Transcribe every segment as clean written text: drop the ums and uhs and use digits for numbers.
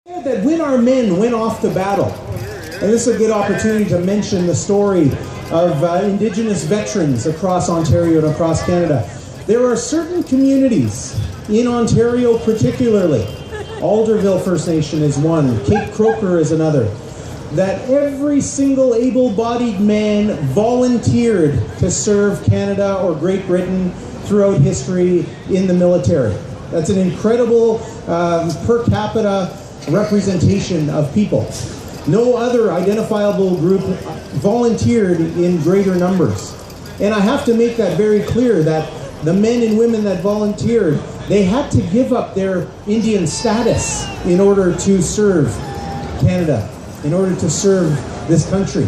That when our men went off to battle, and this is a good opportunity to mention the story of Indigenous veterans across Ontario and across Canada. There are certain communities in Ontario particularly, Alderville First Nation is one, Cape Croker is another, that every single able-bodied man volunteered to serve Canada or Great Britain throughout history in the military. That's an incredible per capita representation of people. No other identifiable group volunteered in greater numbers. And I have to make that very clear that the men and women that volunteered, they had to give up their Indian status in order to serve Canada, in order to serve this country.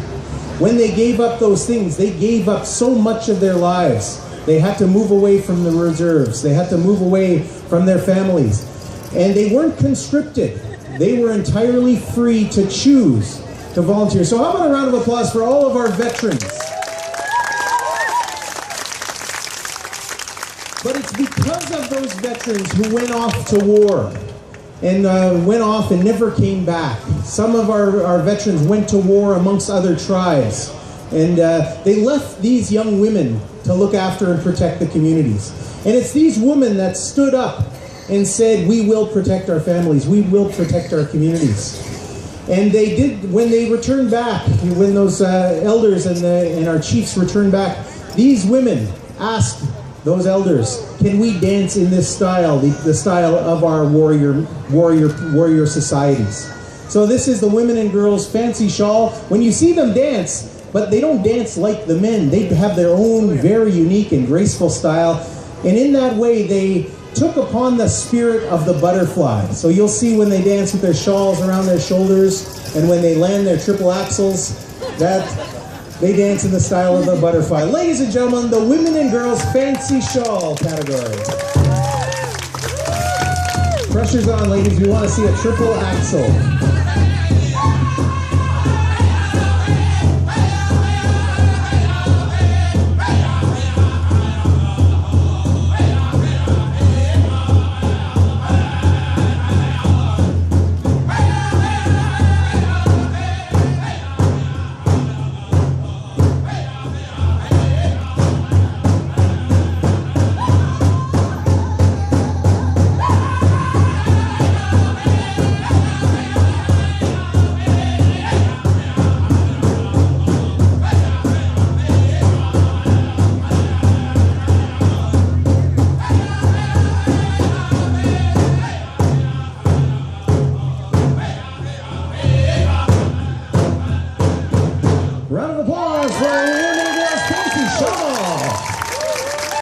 When they gave up those things, they gave up so much of their lives. They had to move away from the reserves. They had to move away from their families. And they weren't conscripted. They were entirely free to choose to volunteer. So how about a round of applause for all of our veterans? But it's because of those veterans who went off to war and went off and never came back. Some of our veterans went to war amongst other tribes. And they left these young women to look after and protect the communities. And it's these women that stood up and said, we will protect our families, we will protect our communities. And they did, when they returned back, when those elders and our chiefs returned back, these women asked those elders, can we dance in this style, the style of our warrior societies? So this is the women and girls fancy shawl. When you see them dance, but they don't dance like the men, they have their own very unique and graceful style. And in that way, they took upon the spirit of the butterfly. So you'll see when they dance with their shawls around their shoulders, and when they land their triple axels, that they dance in the style of the butterfly. Ladies and gentlemen, the women and girls fancy shawl category. Pressure's on, ladies. We want to see a triple axel. Round of applause for